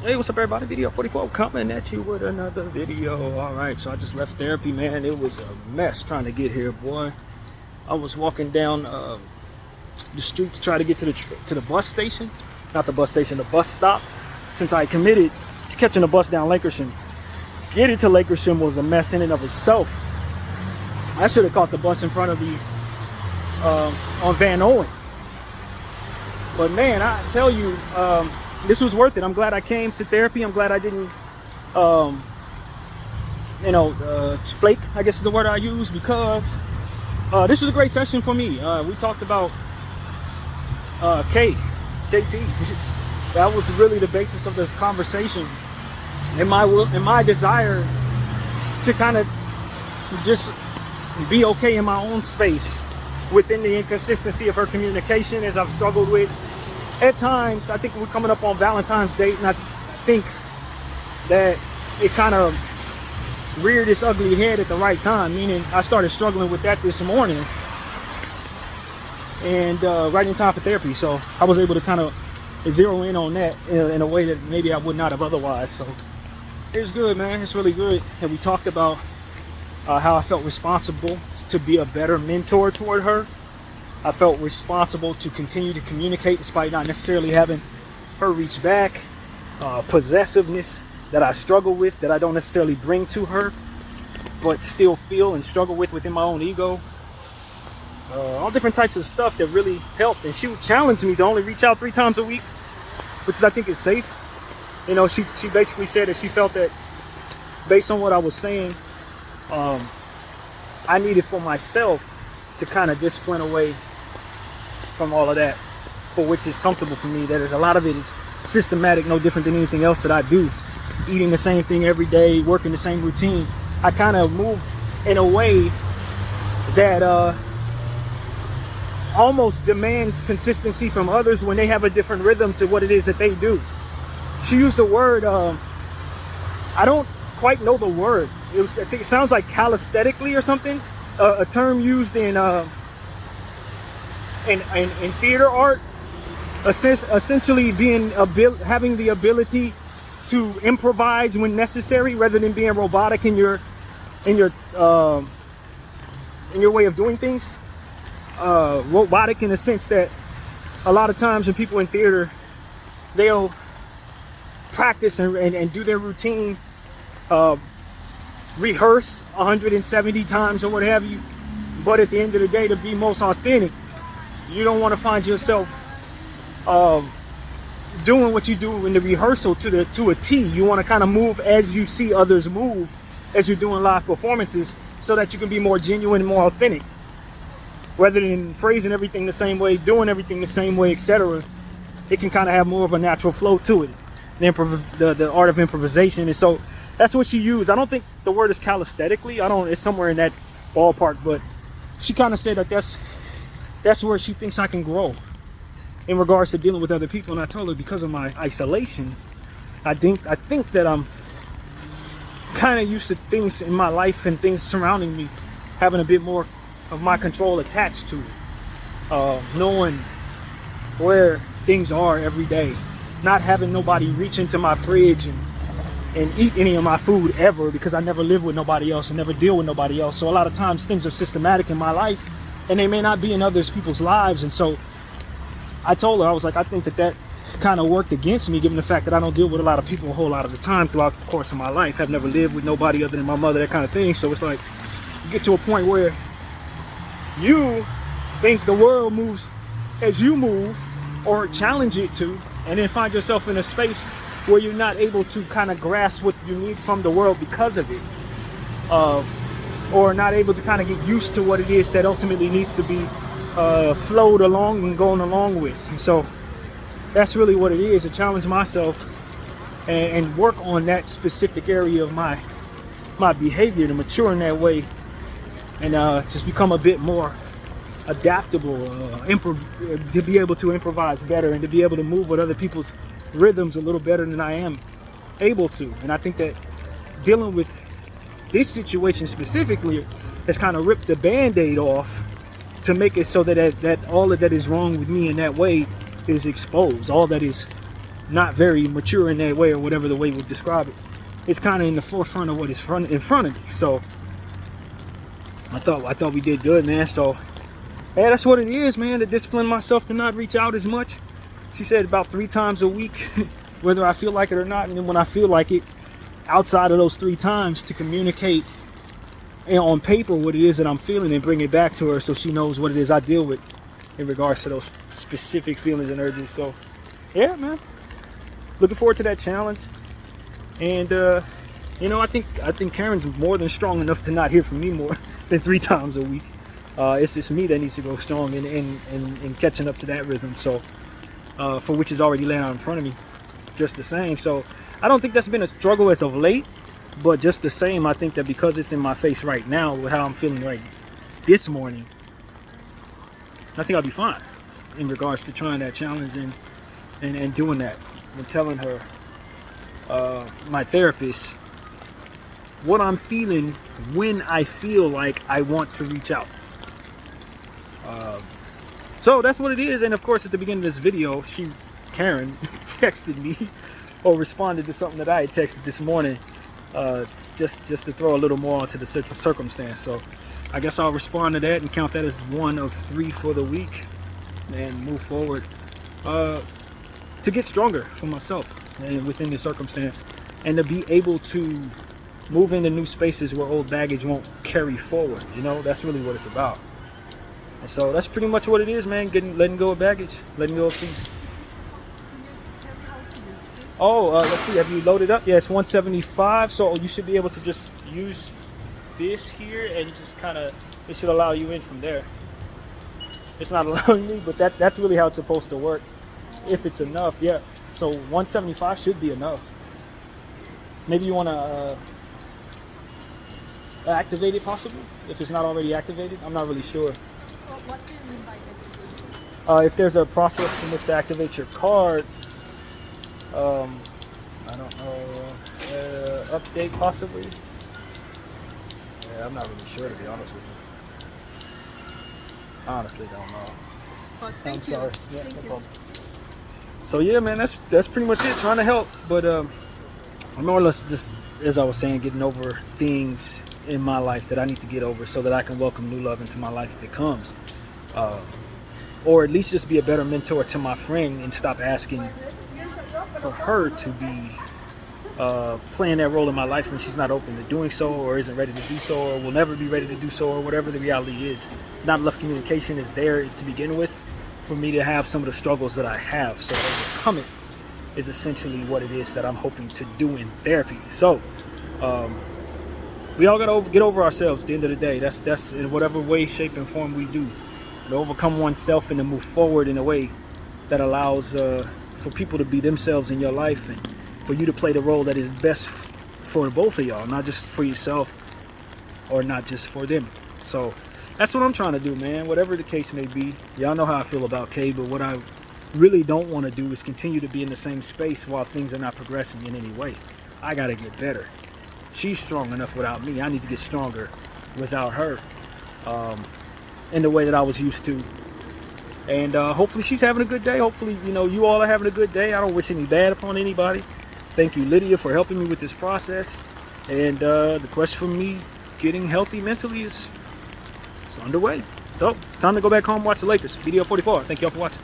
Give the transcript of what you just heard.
Hey, what's up, everybody? BDF 44 coming at you with another video. All right, so I just left therapy, man. It was a mess trying to get here, boy. I was walking down the street to try to get to the bus station, not the bus station, the bus stop. Since I committed to catching the bus down Lakersham, getting to Lakersham was a mess in and of itself. I should have caught the bus in front of me on Van Owen, but man, I tell you. This was worth it. I'm glad I came to therapy. I'm glad I didn't, flake, I guess is the word I use, because this was a great session for me. We talked about KT. That was really the basis of the conversation, and my desire to kind of just be okay in my own space within the inconsistency of her communication, as I've struggled with. At times, I think we're coming up on Valentine's Day, and I think that it kind of reared its ugly head at the right time, meaning I started struggling with that this morning, and right in time for therapy. So I was able to kind of zero in on that in a way that maybe I would not have otherwise. So it's good, man. It's really good. And we talked about how I felt responsible to be a better mentor toward her. I felt responsible to continue to communicate despite not necessarily having her reach back. Possessiveness that I struggle with, that I don't necessarily bring to her, but still feel and struggle with within my own ego. All different types of stuff that really helped. And she would challenge me to only reach out 3 times a week, which is, I think, is safe. You know, she basically said that she felt that based on what I was saying, I needed for myself to kind of discipline away from all of that, for which is comfortable for me. That is, a lot of it is systematic, no different than anything else that I do. Eating the same thing every day, working the same routines. I kind of move in a way that almost demands consistency from others when they have a different rhythm to what it is that they do. She used the word, I don't quite know the word. I think it sounds like calisthenically or something. A term used in theater art, essentially having the ability to improvise when necessary, rather than being robotic in your way of doing things. Robotic in the sense that a lot of times when people in theater, they'll practice and do their routine, rehearse 170 times or what have you, but at the end of the day, to be most authentic, you don't want to find yourself doing what you do in the rehearsal to a T. You want to kind of move as you see others move as you're doing live performances, so that you can be more genuine and more authentic, rather than phrasing everything the same way, doing everything the same way, etc. It can kind of have more of a natural flow to it, the art of improvisation. And so that's what she used. I don't think the word is calisthenically. It's somewhere in that ballpark, but she kind of said that that's where she thinks I can grow in regards to dealing with other people. And I told her, because of my isolation, I think that I'm kind of used to things in my life and things surrounding me having a bit more of my control attached to it. Knowing where things are every day, not having nobody reach into my fridge and eat any of my food ever, because I never live with nobody else and never deal with nobody else. So a lot of times things are systematic in my life, and they may not be in others people's lives. And so I told her, I was like, I think that kind of worked against me, given the fact that I don't deal with a lot of people a whole lot of the time throughout the course of my life. I've never lived with nobody other than my mother, that kind of thing. So it's like, you get to a point where you think the world moves as you move, or challenge it to, and then find yourself in a space where you're not able to kind of grasp what you need from the world because of it, or not able to kind of get used to what it is that ultimately needs to be flowed along and going along with. And so that's really what it is, to challenge myself and work on that specific area of my behavior, to mature in that way, and just become a bit more adaptable, to be able to improvise better, and to be able to move with other people's rhythms a little better than I am able to. And I think that dealing with this situation specifically has kind of ripped the band-aid off to make it so that all of that is wrong with me in that way is exposed. All that is not very mature in that way, or whatever the way we describe it. It's kind of in the forefront of what is in front of me. So I thought we did good, man. So yeah, that's what it is, man. To discipline myself to not reach out as much. She said about 3 times a week, whether I feel like it or not. And then when I feel like it, outside of those 3 times, to communicate on paper what it is that I'm feeling and bring it back to her so she knows what it is I deal with in regards to those specific feelings and urges. So yeah, man, looking forward to that challenge. And you know, I think Karen's more than strong enough to not hear from me more than 3 times a week. It's just me that needs to go strong in catching up to that rhythm. So for which is already laying out in front of me just the same. So I don't think that's been a struggle as of late, but just the same, I think that because it's in my face right now with how I'm feeling right this morning, I think I'll be fine in regards to trying that challenge and doing that and telling her, my therapist, what I'm feeling when I feel like I want to reach out. So that's what it is. And of course, at the beginning of this video, Karen texted me or responded to something that I had texted this morning, just to throw a little more onto the circumstance. So I guess I'll respond to that and count that as 1 of 3 for the week and move forward to get stronger for myself and within the circumstance, and to be able to move into new spaces where old baggage won't carry forward. You know, that's really what it's about. And so that's pretty much what it is, man. Letting go of baggage, letting go of things. Oh, let's see. Have you loaded up? Yeah, it's 175. So you should be able to just use this here and just kind of, it should allow you in from there. It's not allowing me, but that's really how it's supposed to work. If it's enough, yeah. So 175 should be enough. Maybe you want to activate it, possibly, if it's not already activated. I'm not really sure. What do you mean by activation? If there's a process in which to activate your card, I don't know, update possibly. Yeah, I'm not really sure, to be honest with you. Honestly, don't know. But I'm thank you. sorry. Yeah, Thank no you. problem. So yeah, man, that's pretty much it. Trying to help, but I'm more or less just, as I was saying, getting over things in my life that I need to get over so that I can welcome new love into my life if it comes, or at least just be a better mentor to my friend and stop asking for her to be playing that role in my life when she's not open to doing so, or isn't ready to do so, or will never be ready to do so, or whatever the reality is. Not enough communication is there to begin with for me to have some of the struggles that I have. So overcome it is essentially what it is that I'm hoping to do in therapy. So we all gotta get over ourselves at the end of the day. That's in whatever way, shape, and form we do, to overcome oneself and to move forward in a way that allows for people to be themselves in your life, and for you to play the role that is best for both of y'all, not just for yourself or not just for them. So that's what I'm trying to do, man. Whatever the case may be, y'all know how I feel about Kay, but what I really don't want to do is continue to be in the same space while things are not progressing in any way. I gotta get better. She's strong enough without me. I need to get stronger without her, in the way that I was used to. And hopefully she's having a good day. Hopefully, you know, you all are having a good day. I don't wish any bad upon anybody. Thank you, Lydia, for helping me with this process. And the quest for me getting healthy mentally is underway. So, time to go back home and watch the Lakers. BDF 44. Thank y'all for watching.